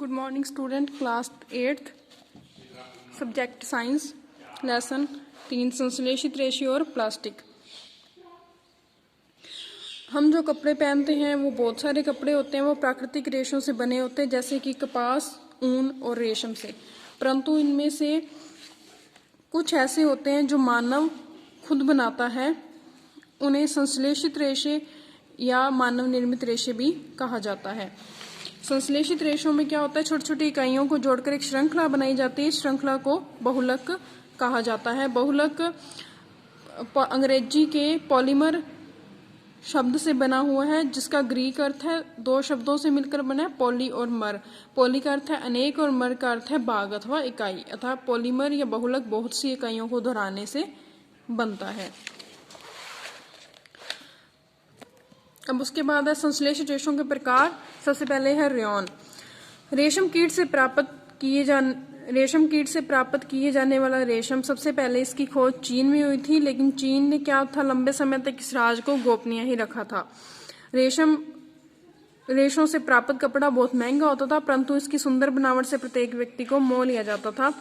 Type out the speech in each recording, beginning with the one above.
Good morning student, class 8th, subject science, lesson 3, संश्लेषित रेशे और प्लास्टिक। हम जो कपड़े पहनते हैं वो बहुत सारे कपड़े होते हैं, वो प्राकृतिक रेशों से बने होते हैं, जैसे कि कपास, ऊन और रेशम से। परंतु इनमें से कुछ ऐसे होते हैं जो मानव खुद बनाता है, उन्हें संश्लेषित रेशे या मानव निर्मित रेशे भी कहा जाता है। संश्लेषित रेशों में क्या होता है, छोटी छोटी इकाइयों को जोड़कर एक श्रृंखला बनाई जाती है। इस श्रृंखला को बहुलक कहा जाता है। बहुलक अंग्रेजी के पॉलीमर शब्द से बना हुआ है, जिसका ग्रीक अर्थ है, दो शब्दों से मिलकर बना है, पॉली और मर। पॉली का अर्थ है अनेक और मर का अर्थ है भाग अथवा इकाई। अतः पॉलीमर या बहुलक बहुत सी इकाइयों को दोहराने से बनता है। अब उसके बाद है संश्लेषित रेशों के प्रकार। सबसे पहले है रेयॉन। रेशम कीट से प्राप्त किए जाने वाला रेशम, सबसे पहले इसकी खोज चीन में हुई थी, लेकिन चीन ने क्या था, लंबे समय तक इस राज को गोपनीय ही रखा था। रेशों से प्राप्त कपड़ा बहुत महंगा होता था, परंतु इसकी सुंदर बनावट से प्रत्येक व्यक्ति को मोह लिया जाता था।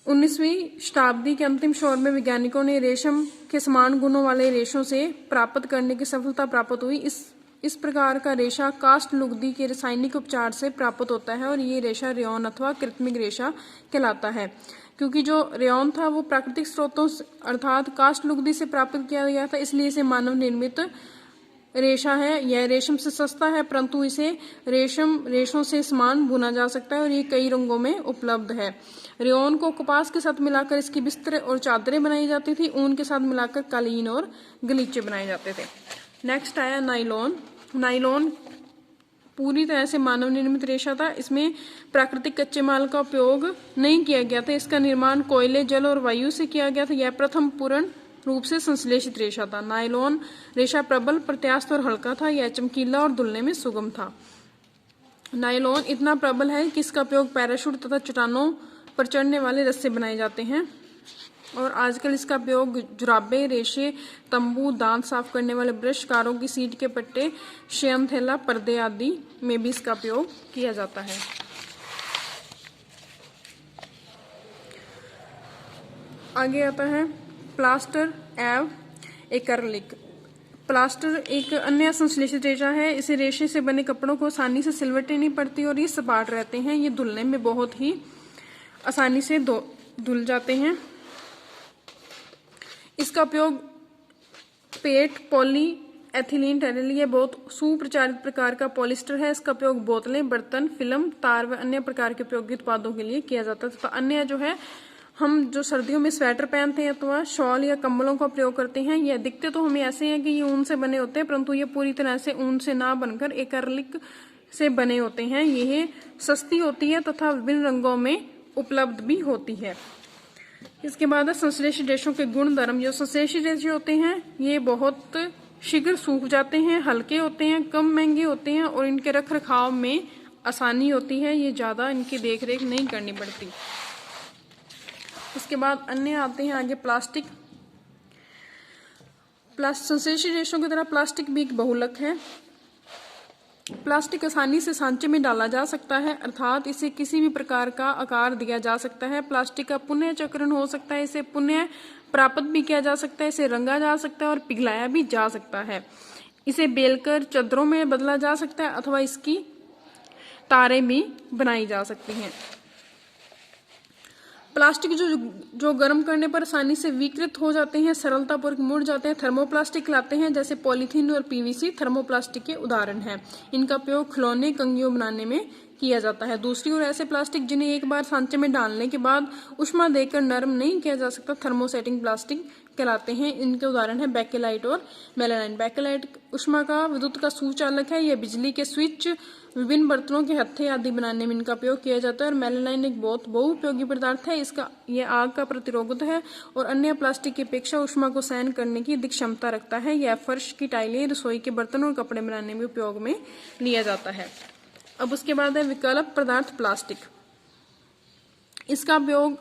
19वीं शताब्दी के अंतिम छोर में वैज्ञानिकों ने रेशम के समान गुणों वाले रेशों से प्राप्त करने की सफलता प्राप्त हुई। इस प्रकार का रेशा कास्ट लुगदी के रासायनिक उपचार से प्राप्त होता है और ये रेशा रेयॉन अथवा कृत्रिम रेशा कहलाता है। क्योंकि जो रेयॉन था वो प्राकृतिक स्रोतों अर्थात कास्ट लुगदी से प्राप्त किया गया था, इसलिए इसे मानव निर्मित रेशा है। यह रेशम से सस्ता है, परंतु इसे रेशों से समान बुना जा सकता है और ये कई रंगों में उपलब्ध है। रेयॉन को कपास के साथ मिलाकर इसकी बिस्तर और चादरें बनाई जाती थी। ऊन के साथ मिलाकर कालीन और गलीचे बनाए जाते थे। नेक्स्ट आया नाइलॉन। नाइलॉन पूरी तरह से मानव निर्मित रेशा था। इसमें प्राकृतिक कच्चे माल का उपयोग नहीं किया गया था। इसका निर्माण कोयले, जल और वायु से किया गया था। यह प्रथम पूर्ण रूप से संश्लेषित रेशा था। नायलॉन रेशा प्रबल, प्रत्यास्थ और हल्का था। यह चमकीला और धुलने में सुगम था। नायलॉन इतना प्रबल है कि इसका उपयोग पैराशूट तथा चट्टानों पर चढ़ने वाले रस्से बनाए जाते हैं और आजकल इसका उपयोग जुराबे, रेशे, तंबू, दांत साफ करने वाले ब्रश, कारों की सीट के पट्टे, शयन थैला, पर्दे आदि में भी इसका उपयोग किया जाता है। आगे आता है प्लास्टर एव एक्रिलिक। प्लास्टर एक अन्य संश्लेषित रेशा है। इसे रेशे से बने कपड़ों को आसानी से सिलवटें नहीं पड़ती और ये सपाट रहते हैं। ये धुलने में बहुत ही आसानी से धुल जाते हैं। इसका उपयोग पेट, पॉली एथिलीन टेरेली, यह बहुत सुप्रचारित प्रकार का पॉलिस्टर है। इसका उपयोग बोतलें, बर्तन, फिल्म, तार व अन्य प्रकार के उपयोगी उत्पादों के लिए किया जाता है। तो अन्य जो है, हम जो सर्दियों में स्वेटर पहनते हैं अथवा शॉल या कंबलों का प्रयोग करते हैं, यह दिखते तो हमें ऐसे हैं कि ये ऊन से बने होते हैं, परंतु ये पूरी तरह से ऊन से ना बनकर एक्रिलिक से बने होते हैं। यह सस्ती होती है तथा विभिन्न रंगों में उपलब्ध भी होती है। इसके बाद है संश्लेषित रेशों के गुण धर्म। जो संश्लेषित रेशे होते हैं ये बहुत शीघ्र सूख जाते हैं, हल्के होते हैं, कम महंगे होते हैं और इनके रख रखाव में आसानी होती है। ये ज्यादा इनकी देखरेख नहीं करनी पड़ती। उसके बाद अन्य आते हैं आगे प्लास्टिक। संश्लेषित रेशों की तरह प्लास्टिक भी एक बहुलक है। प्लास्टिक आसानी से सांचे में डाला जा सकता है, अर्थात इसे किसी भी प्रकार का आकार दिया जा सकता है। प्लास्टिक का पुनः चक्रण हो सकता है, इसे पुनः प्राप्त भी किया जा सकता है, इसे रंगा जा सकता है और पिघलाया भी जा सकता है। इसे बेलकर चादरों में बदला जा सकता है अथवा इसकी तारें भी बनाई जा सकती हैं। प्लास्टिक जो गर्म करने पर आसानी से विकृत हो जाते हैं, सरलतापूर्वक मुड़ जाते हैं, थर्मोप्लास्टिक कहलाते हैं। जैसे पॉलीथीन और पीवीसी थर्मोप्लास्टिक के उदाहरण हैं। इनका उपयोग खिलौने, कंघियों बनाने में किया जाता है। दूसरी ओर ऐसे प्लास्टिक जिन्हें एक बार सांचे में डालने के बाद ऊष्मा देकर नरम नहीं किया जा सकता, थर्मोसेटिंग प्लास्टिक कहलाते हैं। इनके उदाहरण है बेकेलाइट और मेलानाइट। बेकेलाइट ऊष्मा का विद्युत का सुचालक है। यह बिजली के स्विच, विभिन्न बर्तनों के हत्थे आदि बनाने में इनका उपयोग किया जाता है और मेलानाइन एक बहुत बहुउपयोगी पदार्थ है। यह आग का प्रतिरोधक है और अन्य प्लास्टिक की अपेक्षा ऊष्मा को सहन करने की अधिक क्षमता रखता है। यह फर्श की टाइलें, रसोई के बर्तन और कपड़े बनाने में उपयोग में लिया जाता है। अब उसके बाद है विकल्प पदार्थ प्लास्टिक। इसका उपयोग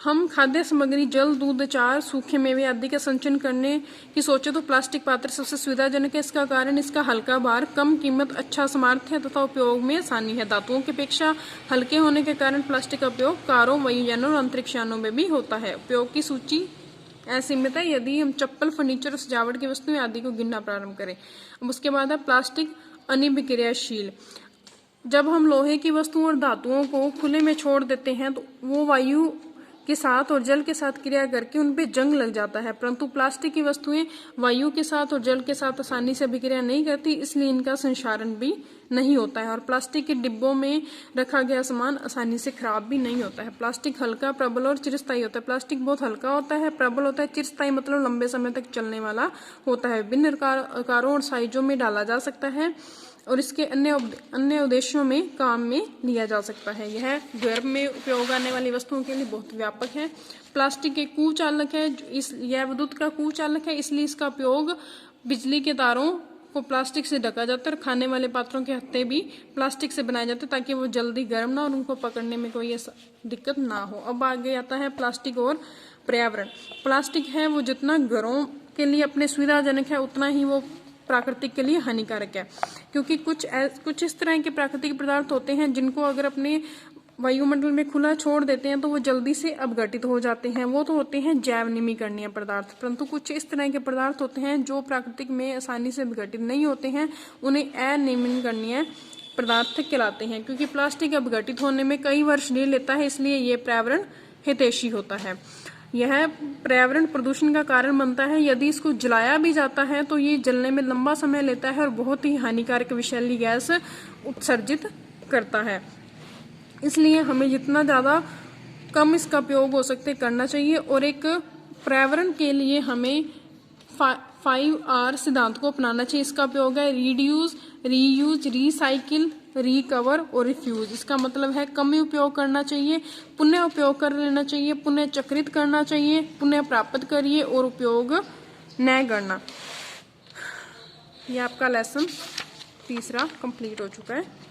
हम खाद्य सामग्री, जल, दूध, अचार, सूखे मेवे आदि का संचयन करने की सोचे तो प्लास्टिक पात्र सबसे सुविधाजनक है। इसका कारण इसका हल्का भार, कम कीमत, अच्छा सामर्थ्य है तथा उपयोग में आसानी है। धातुओं की अपेक्षा हल्के होने के कारण प्लास्टिक का उपयोग कारों, वायुयानों और अंतरिक्ष यानों में भी होता है। उपयोग की सूची असीमित है यदि हम चप्पल, फर्नीचर और सजावट की वस्तुएं आदि को गिनना प्रारंभ करें। अब उसके बाद है प्लास्टिक अनिविक्रियाशील। जब हम लोहे की वस्तुओं और धातुओं को खुले में छोड़ देते हैं तो वो वायु के साथ और जल के साथ क्रिया करके उन पे जंग लग जाता है, परंतु प्लास्टिक की वस्तुएं वायु के साथ और जल के साथ आसानी से अभिक्रिया नहीं करती, इसलिए इनका संक्षारण भी नहीं होता है और प्लास्टिक के डिब्बों में रखा गया सामान आसानी से खराब भी नहीं होता है। प्लास्टिक हल्का, प्रबल और चिरस्थायी होता है। प्लास्टिक बहुत हल्का होता है, प्रबल होता है, चिरस्थायी मतलब लंबे समय तक चलने वाला होता है। विभिन्न आकारों और साइजों में डाला जा सकता है और इसके अन्य उद्देश्यों में काम में लिया जा सकता है। यह घर में उपयोग आने वाली वस्तुओं के लिए बहुत व्यापक है। प्लास्टिक एक कुचालक है, यह विद्युत का कुचालक है, इसलिए इसका उपयोग बिजली के तारों को प्लास्टिक से ढका जाता है और खाने वाले पात्रों के हत्थे भी प्लास्टिक से बनाए जाते हैं ताकि वो जल्दी गर्म ना और उनको पकड़ने में कोई ऐसा दिक्कत ना हो। अब आगे आता है प्लास्टिक और पर्यावरण। प्लास्टिक है वो जितना घरों के लिए अपने सुविधाजनक है उतना ही वो प्राकृतिक के लिए हानिकारक है, क्योंकि कुछ इस तरह के प्राकृतिक पदार्थ होते हैं जिनको अगर अपने वायुमंडल में खुला छोड़ देते हैं तो वो जल्दी से अपघटित हो जाते हैं। वो तो होते हैं जैव निमीकरणीय पदार्थ, परंतु कुछ इस तरह के पदार्थ होते हैं जो प्राकृतिक में आसानी से अपघटित नहीं होते हैं, उन्हें अनिमीकरणीय पदार्थ कहलाते हैं। क्योंकि प्लास्टिक अपघटित होने में कई वर्ष ले लेता है, इसलिए ये पर्यावरण हितैषी होता है। यह पर्यावरण प्रदूषण का कारण बनता है। यदि इसको जलाया भी जाता है तो ये जलने में लंबा समय लेता है और बहुत ही हानिकारक विषैली गैस उत्सर्जित करता है। इसलिए हमें जितना ज़्यादा कम इसका उपयोग हो सकते करना चाहिए और एक पर्यावरण के लिए हमें 5R सिद्धांत को अपनाना चाहिए। इसका उपयोग है रिड्यूस, रीयूज, रिसाइकिल, रिकवर और रिफ्यूज। इसका मतलब है कम ही उपयोग करना चाहिए, पुनः उपयोग कर लेना चाहिए, पुनः चक्रित करना चाहिए, पुनः प्राप्त करिए और उपयोग न करना। यह आपका लेसन 3 कंप्लीट हो चुका है।